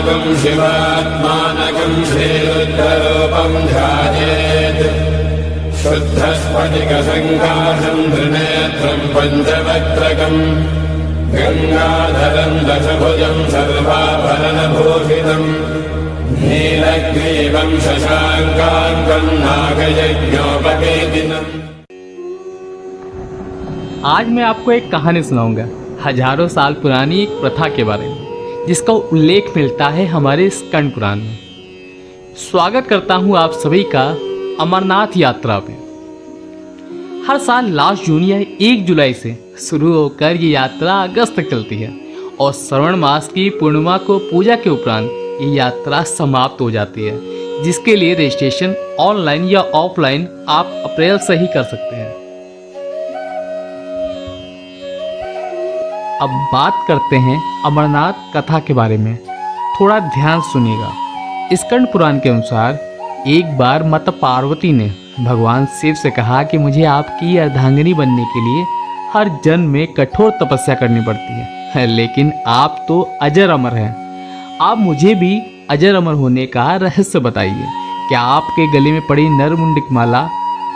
शिवात्मानकं शिवात्मानकं श्रीरुद्ररूपं ध्यायेत् शुद्धस्फटिकसङ्काशं त्रिनेत्रं पञ्चवक्त्रकम् गंगाधरं दशभुजं सर्वाभरणभूषितम् नीलग्रीवं शशाङ्काङ्कं नागयज्ञोपवेदिनम्। आज मैं आपको एक कहानी सुनाऊंगा हजारों साल पुरानी एक प्रथा के बारे में, जिसका उल्लेख मिलता है हमारे स्कंद पुराण में। स्वागत करता हूं आप सभी का अमरनाथ यात्रा में। हर साल लास्ट जून या 1 जुलाई से शुरू होकर ये यात्रा अगस्त तक चलती है और श्रावण मास की पूर्णिमा को पूजा के उपरांत ये यात्रा समाप्त हो जाती है, जिसके लिए रजिस्ट्रेशन ऑनलाइन या ऑफलाइन आप अप्रैल से ही कर सकते हैं। अब बात करते हैं अमरनाथ कथा के बारे में। थोड़ा ध्यान सुनिएगा। स्कंद पुराण के अनुसार एक बार माता पार्वती ने भगवान शिव से कहा कि मुझे आपकी अर्धांगिनी बनने के लिए हर जन्म में कठोर तपस्या करनी पड़ती है, लेकिन आप तो अजर अमर हैं। आप मुझे भी अजर अमर होने का रहस्य बताइए। क्या आपके गले में पड़ी नरमुंडिक माला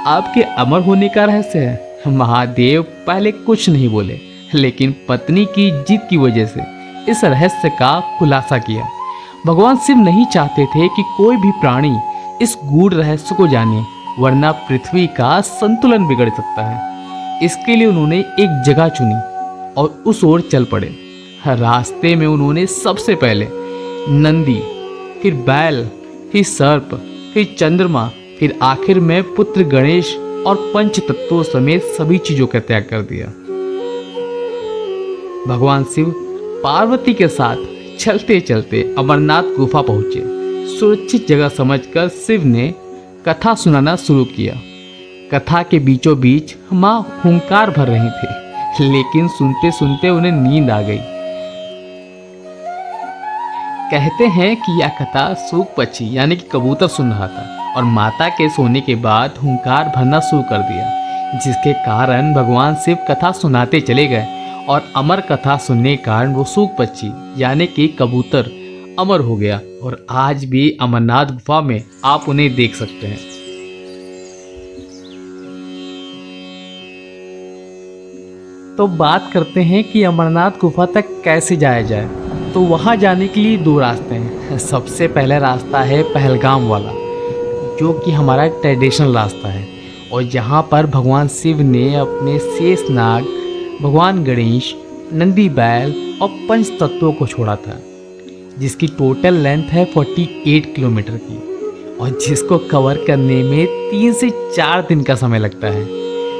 आपके अमर होने का रहस्य है? महादेव पहले कुछ नहीं बोले, लेकिन पत्नी की जिद की वजह से इस रहस्य का खुलासा किया। भगवान शिव नहीं चाहते थे कि कोई भी प्राणी इस गूढ़ रहस्य को जाने, वरना पृथ्वी का संतुलन बिगड़ सकता है। इसके लिए उन्होंने एक जगह चुनी और उस ओर चल पड़े। रास्ते में उन्होंने सबसे पहले नंदी, फिर बैल, फिर सर्प, फिर चंद्रमा, फिर आखिर में पुत्र गणेश और पंच तत्वों समेत सभी चीजों का त्याग कर दिया। भगवान शिव पार्वती के साथ चलते चलते अमरनाथ गुफा पहुंचे। सुरक्षित जगह समझकर शिव ने कथा सुनाना शुरू किया। कथा के बीचों बीच माँ हुंकार भर रही थी, लेकिन सुनते सुनते उन्हें नींद आ गई। कहते हैं कि यह कथा सूक पक्षी यानी कि कबूतर सुन रहा था और माता के सोने के बाद हुंकार भरना शुरू कर दिया, जिसके कारण भगवान शिव कथा सुनाते चले गए और अमर कथा सुनने के कारण वो सूक पक्षी यानी कि कबूतर अमर हो गया और आज भी अमरनाथ गुफा में आप उन्हें देख सकते हैं। तो बात करते हैं कि अमरनाथ गुफा तक कैसे जाया जाए। तो वहां जाने के लिए 2 रास्ते हैं। सबसे पहला रास्ता है पहलगाम वाला, जो कि हमारा ट्रेडिशनल रास्ता है और यहाँ पर भगवान शिव ने अपने शेषनाग, भगवान गणेश, नंदी बैल और पंच तत्वों को छोड़ा था, जिसकी टोटल लेंथ है 48 किलोमीटर की और जिसको कवर करने में 3 से 4 दिन का समय लगता है।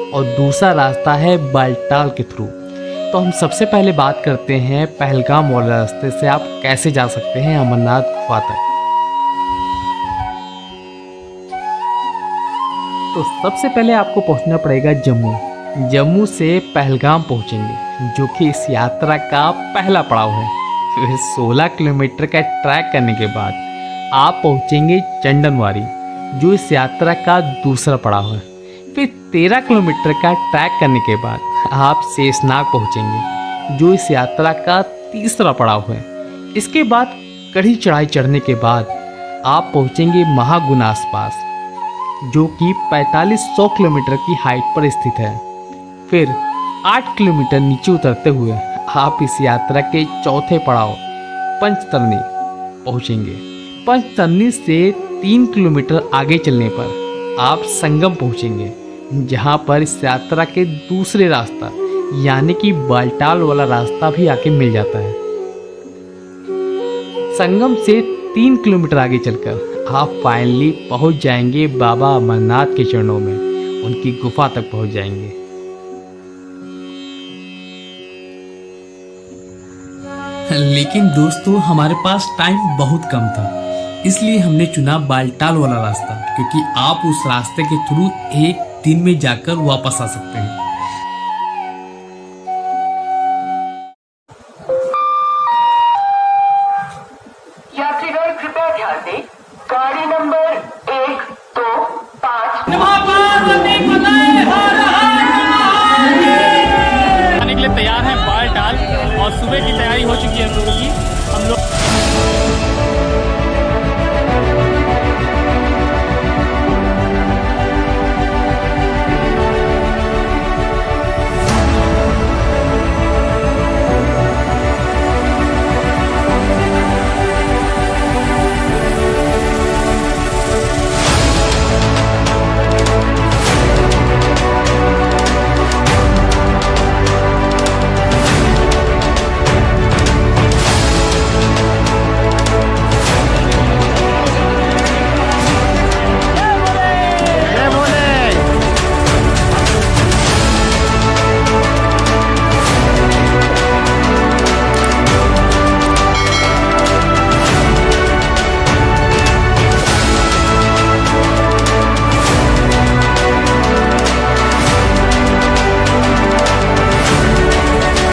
और दूसरा रास्ता है बालटाल के थ्रू। तो हम सबसे पहले बात करते हैं पहलगाम वाले रास्ते से आप कैसे जा सकते हैं अमरनाथ गुफा तक। तो सबसे पहले आपको पहुंचना पड़ेगा जम्मू। जम्मू से पहलगाम पहुंचेंगे, जो कि इस यात्रा का पहला पड़ाव है। फिर 16 किलोमीटर का ट्रैक करने के बाद आप पहुंचेंगे चंदनवारी, जो इस यात्रा का दूसरा पड़ाव है। फिर 13 किलोमीटर का ट्रैक करने के बाद आप शेषनाग पहुंचेंगे, जो इस यात्रा का तीसरा पड़ाव है। इसके बाद कड़ी चढ़ाई चढ़ने के बाद आप पहुंचेंगे महागुनास पास, जो कि 4500 किलोमीटर की हाइट पर स्थित है। फिर 8 किलोमीटर नीचे उतरते हुए आप इस यात्रा के चौथे पड़ाव पंचतरनी पहुंचेंगे। पंचतरनी से 3 किलोमीटर आगे चलने पर आप संगम पहुंचेंगे, जहां पर इस यात्रा के दूसरे रास्ता यानी कि बालटाल वाला रास्ता भी आके मिल जाता है। संगम से 3 किलोमीटर आगे चलकर आप फाइनली पहुंच जाएंगे बाबा अमरनाथ के चरणों में, उनकी गुफा तक पहुंच जाएंगे। लेकिन दोस्तों हमारे पास टाइम बहुत कम था, इसलिए हमने चुना बालटाल वाला रास्ता, क्योंकि आप उस रास्ते के थ्रू 1 दिन में जाकर वापस आ सकते हैं। यात्रीगण कृपया ध्यान दें, गाड़ी नंबर 125 आने के लिए तैयार हैं बालटाल और सुबह की